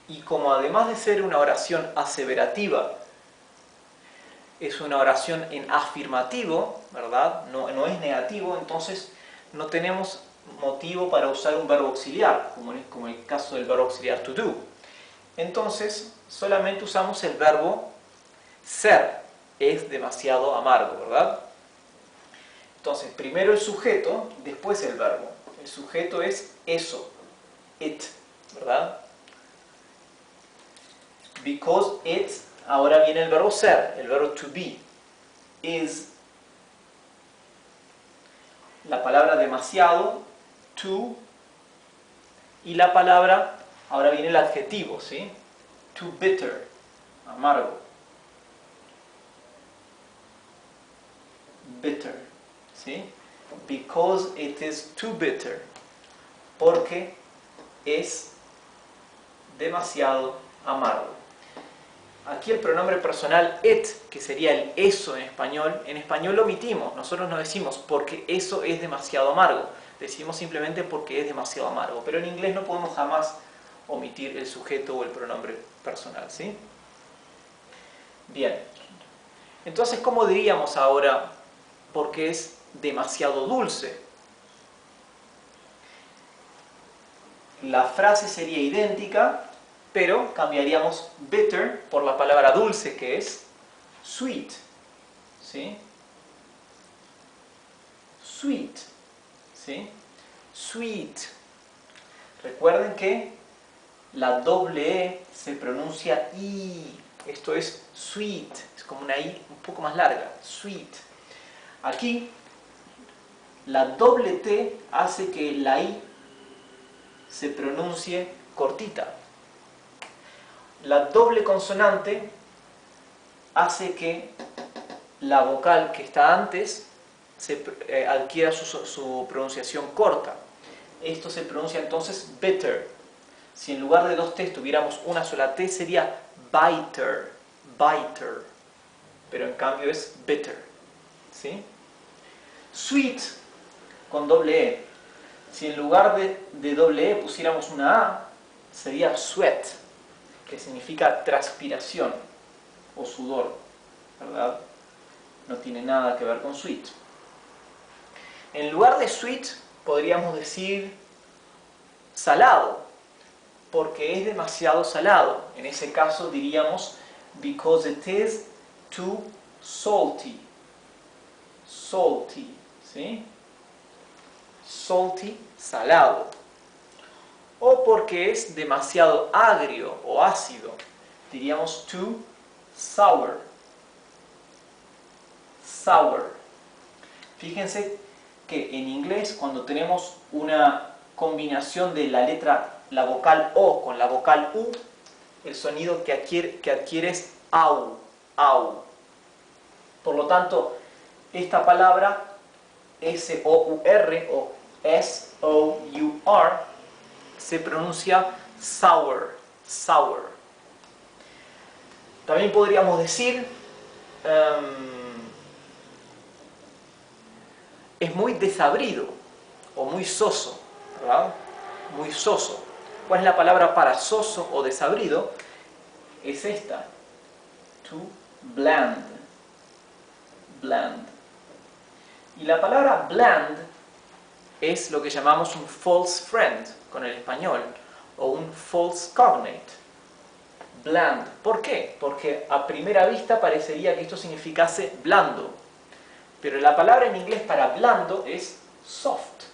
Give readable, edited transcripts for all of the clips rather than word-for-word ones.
Y como además de ser una oración aseverativa, es una oración en afirmativo, ¿verdad? No es negativo, entonces no tenemos motivo para usar un verbo auxiliar, como en el caso del verbo auxiliar to do. Entonces, solamente usamos el verbo ser. Es demasiado amargo, ¿verdad? Entonces, primero el sujeto, después el verbo. El sujeto es eso, it, ¿verdad? Because it, ahora viene el verbo ser, el verbo to be. Is, la palabra demasiado, too, y la palabra, ahora viene el adjetivo, ¿sí? Too bitter, amargo. Bitter, ¿sí? Because it is too bitter, porque es demasiado amargo. Aquí el pronombre personal it, que sería el eso en español lo omitimos. Nosotros no decimos porque eso es demasiado amargo. Decimos simplemente porque es demasiado amargo. Pero en inglés no podemos jamás omitir el sujeto o el pronombre personal, ¿sí? Bien. Entonces, ¿cómo diríamos ahora porque es demasiado dulce? La frase sería idéntica, pero cambiaríamos bitter por la palabra dulce, que es sweet, ¿sí? Sweet, ¿sí? Sweet. Recuerden que la doble E se pronuncia I. Esto es sweet, es como una I un poco más larga, sweet. Aquí, la doble T hace que la I se pronuncie cortita. La doble consonante hace que la vocal que está antes adquiera su pronunciación corta. Esto se pronuncia entonces bitter. Si en lugar de dos T tuviéramos una sola T, sería biter, biter. Pero en cambio es bitter, ¿sí? Sweet con doble E. Si en lugar de doble E pusiéramos una A, sería sweat, que significa transpiración o sudor, ¿verdad? No tiene nada que ver con sweet. En lugar de sweet podríamos decir salado, porque es demasiado salado. En ese caso diríamos because it is too salty. Salty, ¿sí? Salty, salado. O porque es demasiado agrio o ácido. Diríamos too sour. Sour. Fíjense que en inglés cuando tenemos una combinación de la vocal O con la vocal U, el sonido que adquiere es AU, AU. Por lo tanto, esta palabra S-O-U-R o S-O-U-R se pronuncia sour, sour. También podríamos decir es muy desabrido o muy soso, ¿verdad? Muy soso. ¿Cuál es la palabra para soso o desabrido? Es esta, too bland, bland. Y la palabra bland es lo que llamamos un false friend con el español, o un false cognate. Bland. ¿Por qué? Porque a primera vista parecería que esto significase blando. Pero la palabra en inglés para blando es soft.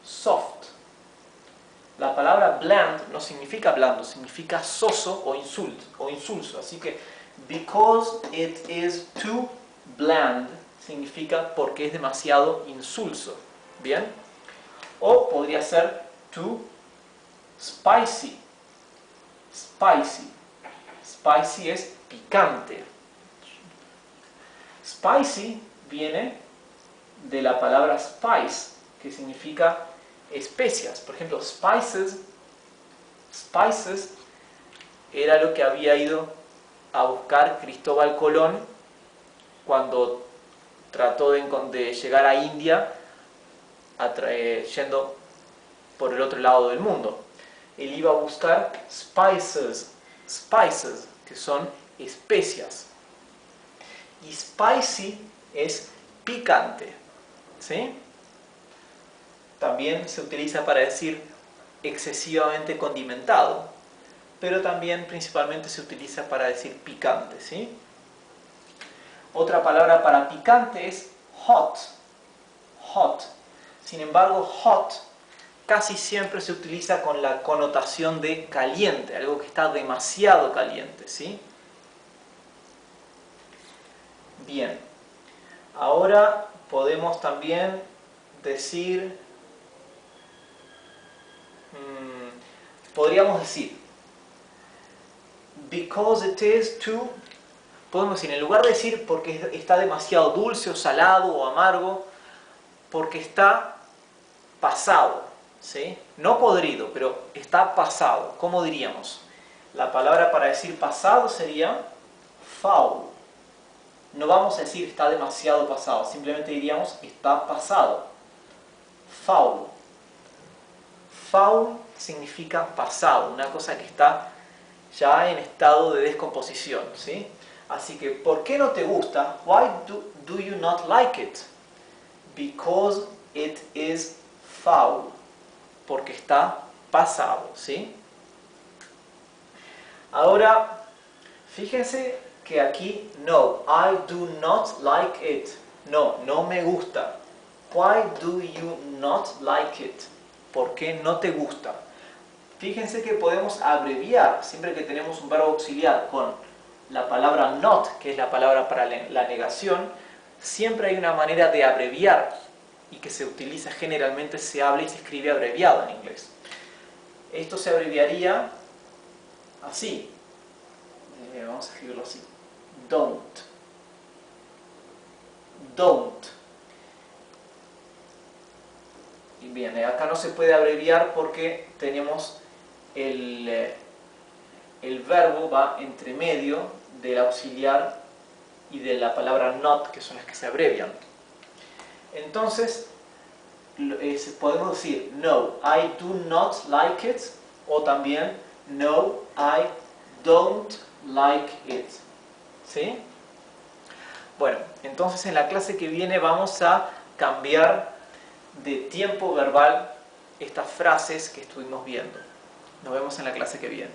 Soft. La palabra bland no significa blando, significa soso o insulso. Así que, because it is too bland, significa porque es demasiado insulso. ¿Bien? O podría ser too spicy. Spicy. Spicy es picante. Spicy viene de la palabra spice, que significa especias. Por ejemplo, spices era lo que había ido a buscar Cristóbal Colón cuando trató de llegar a India yendo por el otro lado del mundo. él iba a buscar spices, que son especias. Y spicy es picante, ¿sí? También se utiliza para decir excesivamente condimentado, pero también principalmente se utiliza para decir picante, ¿sí? Otra palabra para picante es hot. Hot. Sin embargo, hot casi siempre se utiliza con la connotación de caliente, algo que está demasiado caliente, ¿sí? Bien. Ahora podemos también decir, podríamos decir, because it is too, podemos decir, en lugar de decir porque está demasiado dulce o salado o amargo, porque está pasado, ¿sí? No podrido, pero está pasado. ¿Cómo diríamos? La palabra para decir pasado sería foul. No vamos a decir está demasiado pasado, simplemente diríamos está pasado. Foul. Foul significa pasado, una cosa que está ya en estado de descomposición, ¿sí? Así que, ¿por qué no te gusta? Why do you not like it? Because it is foul. Porque está pasado, ¿sí? Ahora, fíjense que aquí no, I do not like it. No, no me gusta. Why do you not like it? ¿Por qué no te gusta? Fíjense que podemos abreviar siempre que tenemos un verbo auxiliar con la palabra not, que es la palabra para la negación. Siempre hay una manera de abreviar y que se utiliza generalmente, se habla y se escribe abreviado en inglés. Esto se abreviaría así. Vamos a escribirlo así. Don't. Don't. Y bien, acá no se puede abreviar porque tenemos el verbo va entre medio del auxiliar y de la palabra not, que son las que se abrevian. Entonces, podemos decir no, I do not like it, o también no, I don't like it. ¿Sí? Bueno, entonces en la clase que viene vamos a cambiar de tiempo verbal estas frases que estuvimos viendo. Nos vemos en la clase que viene.